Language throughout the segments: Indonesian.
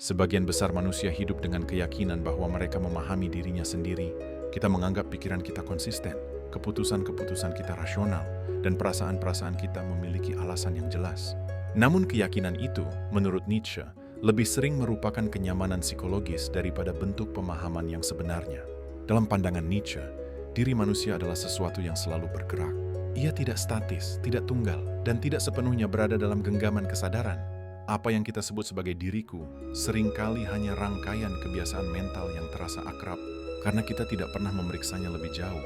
Sebagian besar manusia hidup dengan keyakinan bahwa mereka memahami dirinya sendiri. Kita menganggap pikiran kita konsisten, keputusan-keputusan kita rasional, dan perasaan-perasaan kita memiliki alasan yang jelas. Namun keyakinan itu, menurut Nietzsche, lebih sering merupakan kenyamanan psikologis daripada bentuk pemahaman yang sebenarnya. Dalam pandangan Nietzsche, diri manusia adalah sesuatu yang selalu bergerak. Ia tidak statis, tidak tunggal, dan tidak sepenuhnya berada dalam genggaman kesadaran. Apa yang kita sebut sebagai diriku seringkali hanya rangkaian kebiasaan mental yang terasa akrab karena kita tidak pernah memeriksanya lebih jauh.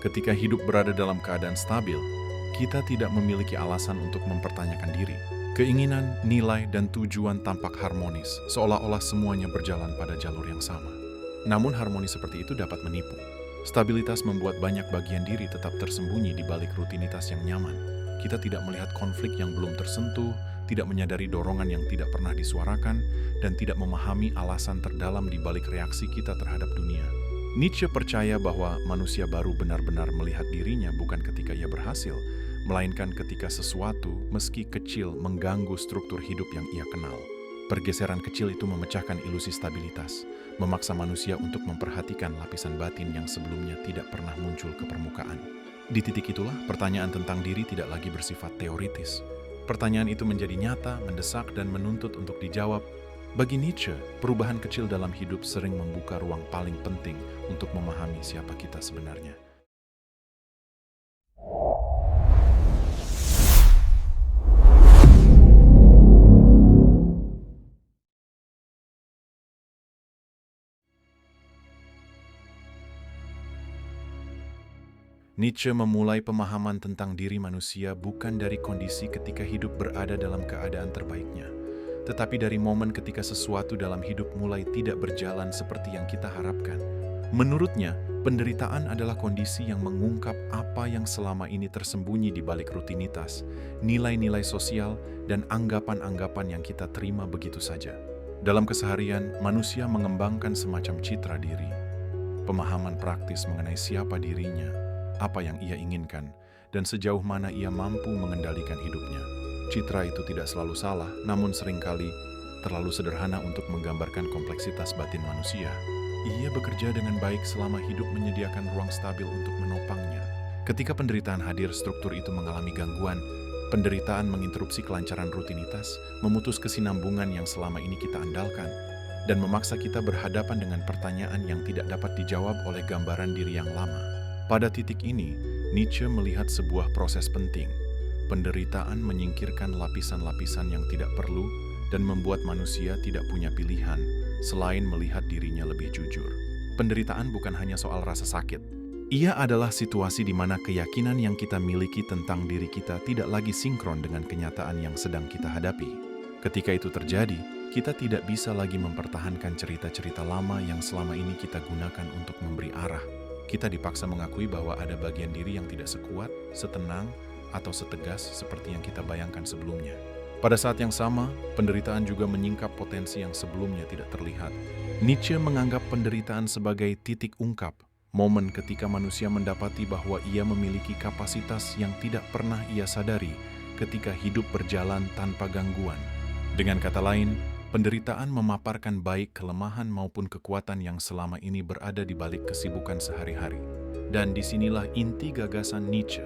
Ketika hidup berada dalam keadaan stabil, kita tidak memiliki alasan untuk mempertanyakan diri. Keinginan, nilai, dan tujuan tampak harmonis, seolah-olah semuanya berjalan pada jalur yang sama. Namun harmoni seperti itu dapat menipu. Stabilitas membuat banyak bagian diri tetap tersembunyi di balik rutinitas yang nyaman. Kita tidak melihat konflik yang belum tersentuh, tidak menyadari dorongan yang tidak pernah disuarakan, dan tidak memahami alasan terdalam di balik reaksi kita terhadap dunia. Nietzsche percaya bahwa manusia baru benar-benar melihat dirinya bukan ketika ia berhasil, melainkan ketika sesuatu, meski kecil, mengganggu struktur hidup yang ia kenal. Pergeseran kecil itu memecahkan ilusi stabilitas, memaksa manusia untuk memperhatikan lapisan batin yang sebelumnya tidak pernah muncul ke permukaan. Di titik itulah, pertanyaan tentang diri tidak lagi bersifat teoritis. Pertanyaan itu menjadi nyata, mendesak, dan menuntut untuk dijawab. Bagi Nietzsche, perubahan kecil dalam hidup sering membuka ruang paling penting untuk memahami siapa kita sebenarnya. Nietzsche memulai pemahaman tentang diri manusia bukan dari kondisi ketika hidup berada dalam keadaan terbaiknya, tetapi dari momen ketika sesuatu dalam hidup mulai tidak berjalan seperti yang kita harapkan. Menurutnya, penderitaan adalah kondisi yang mengungkap apa yang selama ini tersembunyi di balik rutinitas, nilai-nilai sosial, dan anggapan-anggapan yang kita terima begitu saja. Dalam keseharian, manusia mengembangkan semacam citra diri, pemahaman praktis mengenai siapa dirinya, apa yang ia inginkan, dan sejauh mana ia mampu mengendalikan hidupnya. Citra itu tidak selalu salah, namun seringkali terlalu sederhana untuk menggambarkan kompleksitas batin manusia. Ia bekerja dengan baik selama hidup menyediakan ruang stabil untuk menopangnya. Ketika penderitaan hadir, struktur itu mengalami gangguan. Penderitaan menginterupsi kelancaran rutinitas, memutus kesinambungan yang selama ini kita andalkan, dan memaksa kita berhadapan dengan pertanyaan yang tidak dapat dijawab oleh gambaran diri yang lama. Pada titik ini, Nietzsche melihat sebuah proses penting. Penderitaan menyingkirkan lapisan-lapisan yang tidak perlu dan membuat manusia tidak punya pilihan selain melihat dirinya lebih jujur. Penderitaan bukan hanya soal rasa sakit. Ia adalah situasi di mana keyakinan yang kita miliki tentang diri kita tidak lagi sinkron dengan kenyataan yang sedang kita hadapi. Ketika itu terjadi, kita tidak bisa lagi mempertahankan cerita-cerita lama yang selama ini kita gunakan untuk memberi arah. Kita dipaksa mengakui bahwa ada bagian diri yang tidak sekuat, setenang, atau setegas seperti yang kita bayangkan sebelumnya. Pada saat yang sama, penderitaan juga menyingkap potensi yang sebelumnya tidak terlihat. Nietzsche menganggap penderitaan sebagai titik ungkap, momen ketika manusia mendapati bahwa ia memiliki kapasitas yang tidak pernah ia sadari ketika hidup berjalan tanpa gangguan. Dengan kata lain, penderitaan memaparkan baik kelemahan maupun kekuatan yang selama ini berada di balik kesibukan sehari-hari. Dan disinilah inti gagasan Nietzsche.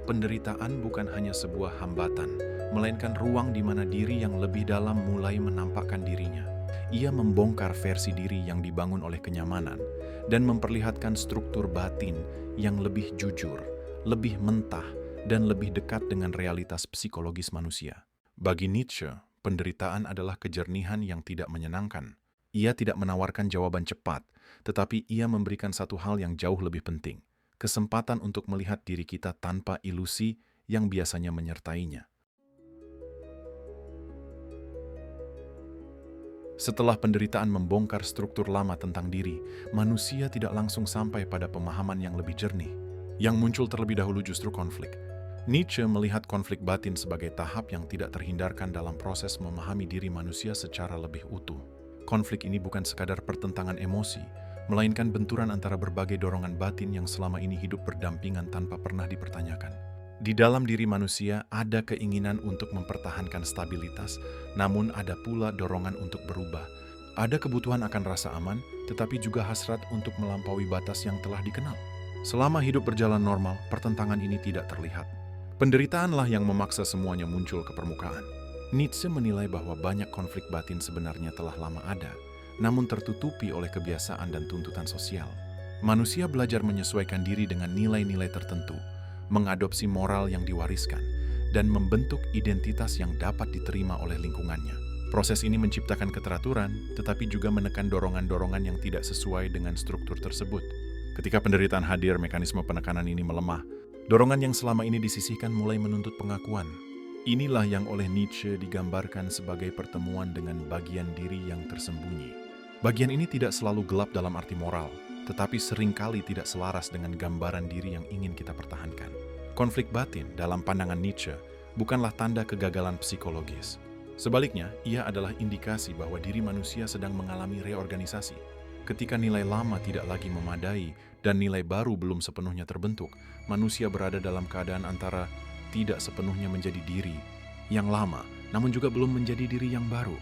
Penderitaan bukan hanya sebuah hambatan, melainkan ruang di mana diri yang lebih dalam mulai menampakkan dirinya. Ia membongkar versi diri yang dibangun oleh kenyamanan dan memperlihatkan struktur batin yang lebih jujur, lebih mentah, dan lebih dekat dengan realitas psikologis manusia. Bagi Nietzsche, penderitaan adalah kejernihan yang tidak menyenangkan. Ia tidak menawarkan jawaban cepat, tetapi ia memberikan satu hal yang jauh lebih penting, kesempatan untuk melihat diri kita tanpa ilusi yang biasanya menyertainya. Setelah penderitaan membongkar struktur lama tentang diri, manusia tidak langsung sampai pada pemahaman yang lebih jernih. Yang muncul terlebih dahulu justru konflik. Nietzsche melihat konflik batin sebagai tahap yang tidak terhindarkan dalam proses memahami diri manusia secara lebih utuh. Konflik ini bukan sekadar pertentangan emosi, melainkan benturan antara berbagai dorongan batin yang selama ini hidup berdampingan tanpa pernah dipertanyakan. Di dalam diri manusia ada keinginan untuk mempertahankan stabilitas, namun ada pula dorongan untuk berubah. Ada kebutuhan akan rasa aman, tetapi juga hasrat untuk melampaui batas yang telah dikenal. Selama hidup berjalan normal, pertentangan ini tidak terlihat. Penderitaanlah yang memaksa semuanya muncul ke permukaan. Nietzsche menilai bahwa banyak konflik batin sebenarnya telah lama ada, namun tertutupi oleh kebiasaan dan tuntutan sosial. Manusia belajar menyesuaikan diri dengan nilai-nilai tertentu, mengadopsi moral yang diwariskan, dan membentuk identitas yang dapat diterima oleh lingkungannya. Proses ini menciptakan keteraturan, tetapi juga menekan dorongan-dorongan yang tidak sesuai dengan struktur tersebut. Ketika penderitaan hadir, mekanisme penekanan ini melemah. Dorongan yang selama ini disisihkan mulai menuntut pengakuan. Inilah yang oleh Nietzsche digambarkan sebagai pertemuan dengan bagian diri yang tersembunyi. Bagian ini tidak selalu gelap dalam arti moral, tetapi seringkali tidak selaras dengan gambaran diri yang ingin kita pertahankan. Konflik batin dalam pandangan Nietzsche bukanlah tanda kegagalan psikologis. Sebaliknya, ia adalah indikasi bahwa diri manusia sedang mengalami reorganisasi. Ketika nilai lama tidak lagi memadai dan nilai baru belum sepenuhnya terbentuk, manusia berada dalam keadaan antara tidak sepenuhnya menjadi diri yang lama, namun juga belum menjadi diri yang baru.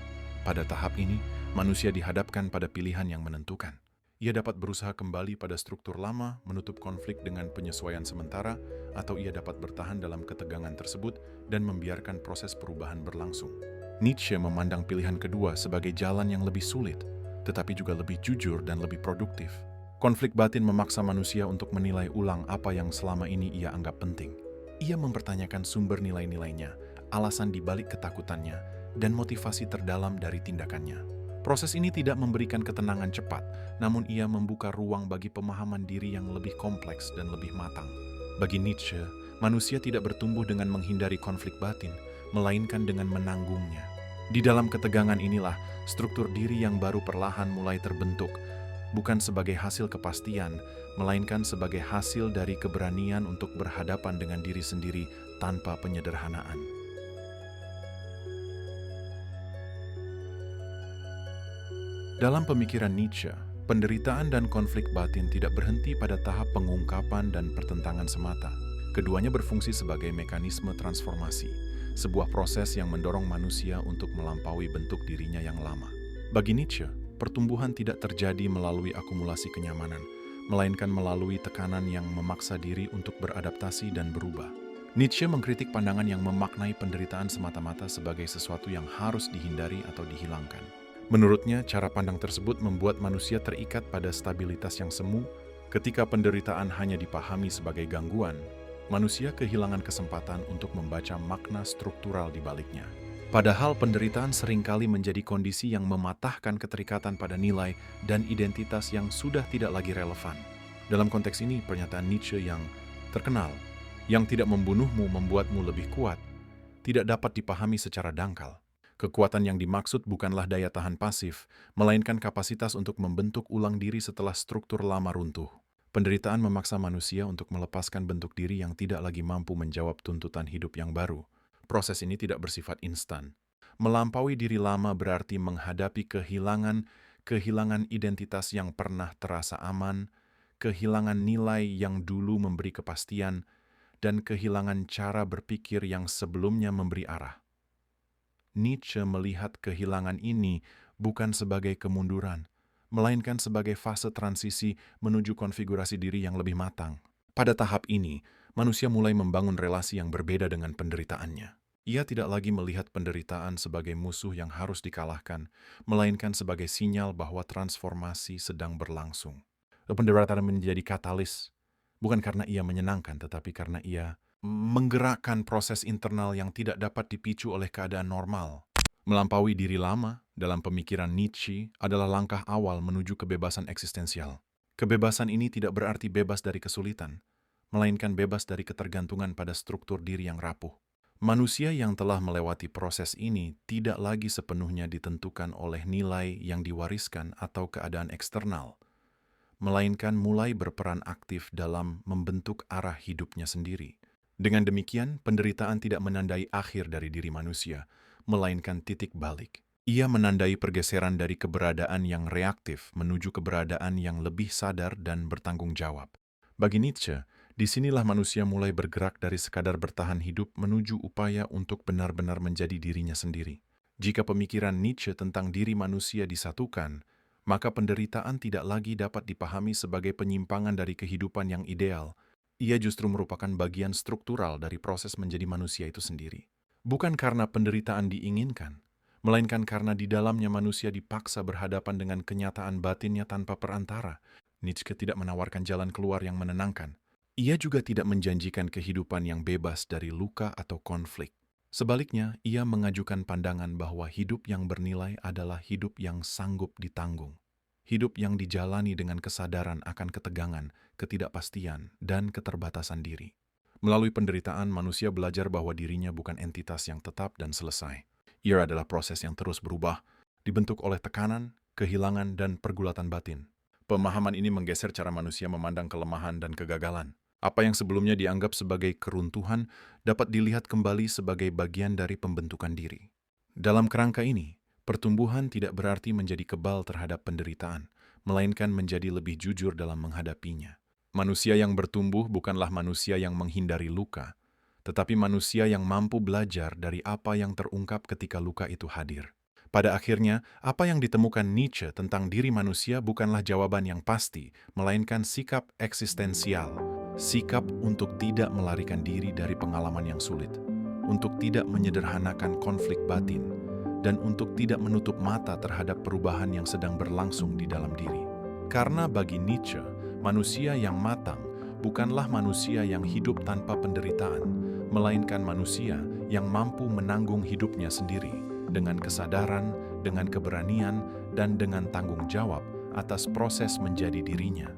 Pada tahap ini, manusia dihadapkan pada pilihan yang menentukan. Ia dapat berusaha kembali pada struktur lama, menutup konflik dengan penyesuaian sementara, atau ia dapat bertahan dalam ketegangan tersebut dan membiarkan proses perubahan berlangsung. Nietzsche memandang pilihan kedua sebagai jalan yang lebih sulit, tetapi juga lebih jujur dan lebih produktif. Konflik batin memaksa manusia untuk menilai ulang apa yang selama ini ia anggap penting. Ia mempertanyakan sumber nilai-nilainya, alasan dibalik ketakutannya, dan motivasi terdalam dari tindakannya. Proses ini tidak memberikan ketenangan cepat, namun ia membuka ruang bagi pemahaman diri yang lebih kompleks dan lebih matang. Bagi Nietzsche, manusia tidak bertumbuh dengan menghindari konflik batin, melainkan dengan menanggungnya. Di dalam ketegangan inilah, struktur diri yang baru perlahan mulai terbentuk, bukan sebagai hasil kepastian, melainkan sebagai hasil dari keberanian untuk berhadapan dengan diri sendiri tanpa penyederhanaan. Dalam pemikiran Nietzsche, penderitaan dan konflik batin tidak berhenti pada tahap pengungkapan dan pertentangan semata. Keduanya berfungsi sebagai mekanisme transformasi, sebuah proses yang mendorong manusia untuk melampaui bentuk dirinya yang lama. Bagi Nietzsche, pertumbuhan tidak terjadi melalui akumulasi kenyamanan, melainkan melalui tekanan yang memaksa diri untuk beradaptasi dan berubah. Nietzsche mengkritik pandangan yang memaknai penderitaan semata-mata sebagai sesuatu yang harus dihindari atau dihilangkan. Menurutnya, cara pandang tersebut membuat manusia terikat pada stabilitas yang semu. Ketika penderitaan hanya dipahami sebagai gangguan, manusia kehilangan kesempatan untuk membaca makna struktural di baliknya. Padahal penderitaan seringkali menjadi kondisi yang mematahkan keterikatan pada nilai dan identitas yang sudah tidak lagi relevan. Dalam konteks ini, pernyataan Nietzsche yang terkenal, yang tidak membunuhmu membuatmu lebih kuat, tidak dapat dipahami secara dangkal. Kekuatan yang dimaksud bukanlah daya tahan pasif, melainkan kapasitas untuk membentuk ulang diri setelah struktur lama runtuh. Penderitaan memaksa manusia untuk melepaskan bentuk diri yang tidak lagi mampu menjawab tuntutan hidup yang baru. Proses ini tidak bersifat instan. Melampaui diri lama berarti menghadapi kehilangan identitas yang pernah terasa aman, kehilangan nilai yang dulu memberi kepastian, dan kehilangan cara berpikir yang sebelumnya memberi arah. Nietzsche melihat kehilangan ini bukan sebagai kemunduran, melainkan sebagai fase transisi menuju konfigurasi diri yang lebih matang. Pada tahap ini, manusia mulai membangun relasi yang berbeda dengan penderitaannya. Ia tidak lagi melihat penderitaan sebagai musuh yang harus dikalahkan, melainkan sebagai sinyal bahwa transformasi sedang berlangsung. Penderitaan menjadi katalis, bukan karena ia menyenangkan, tetapi karena ia menggerakkan proses internal yang tidak dapat dipicu oleh keadaan normal. Melampaui diri lama dalam pemikiran Nietzsche adalah langkah awal menuju kebebasan eksistensial. Kebebasan ini tidak berarti bebas dari kesulitan, melainkan bebas dari ketergantungan pada struktur diri yang rapuh. Manusia yang telah melewati proses ini tidak lagi sepenuhnya ditentukan oleh nilai yang diwariskan atau keadaan eksternal, melainkan mulai berperan aktif dalam membentuk arah hidupnya sendiri. Dengan demikian, penderitaan tidak menandai akhir dari diri manusia, melainkan titik balik. Ia menandai pergeseran dari keberadaan yang reaktif menuju keberadaan yang lebih sadar dan bertanggung jawab. Bagi Nietzsche, disinilah manusia mulai bergerak dari sekadar bertahan hidup menuju upaya untuk benar-benar menjadi dirinya sendiri. Jika pemikiran Nietzsche tentang diri manusia disatukan, maka penderitaan tidak lagi dapat dipahami sebagai penyimpangan dari kehidupan yang ideal. Ia justru merupakan bagian struktural dari proses menjadi manusia itu sendiri. Bukan karena penderitaan diinginkan, melainkan karena di dalamnya manusia dipaksa berhadapan dengan kenyataan batinnya tanpa perantara. Nietzsche tidak menawarkan jalan keluar yang menenangkan. Ia juga tidak menjanjikan kehidupan yang bebas dari luka atau konflik. Sebaliknya, ia mengajukan pandangan bahwa hidup yang bernilai adalah hidup yang sanggup ditanggung. Hidup yang dijalani dengan kesadaran akan ketegangan, ketidakpastian, dan keterbatasan diri. Melalui penderitaan, manusia belajar bahwa dirinya bukan entitas yang tetap dan selesai. Ia adalah proses yang terus berubah, dibentuk oleh tekanan, kehilangan, dan pergulatan batin. Pemahaman ini menggeser cara manusia memandang kelemahan dan kegagalan. Apa yang sebelumnya dianggap sebagai keruntuhan dapat dilihat kembali sebagai bagian dari pembentukan diri. Dalam kerangka ini, pertumbuhan tidak berarti menjadi kebal terhadap penderitaan, melainkan menjadi lebih jujur dalam menghadapinya. Manusia yang bertumbuh bukanlah manusia yang menghindari luka, tetapi manusia yang mampu belajar dari apa yang terungkap ketika luka itu hadir. Pada akhirnya, apa yang ditemukan Nietzsche tentang diri manusia bukanlah jawaban yang pasti, melainkan sikap eksistensial. Sikap untuk tidak melarikan diri dari pengalaman yang sulit, untuk tidak menyederhanakan konflik batin, dan untuk tidak menutup mata terhadap perubahan yang sedang berlangsung di dalam diri. Karena bagi Nietzsche, manusia yang matang bukanlah manusia yang hidup tanpa penderitaan, melainkan manusia yang mampu menanggung hidupnya sendiri dengan kesadaran, dengan keberanian, dan dengan tanggung jawab atas proses menjadi dirinya.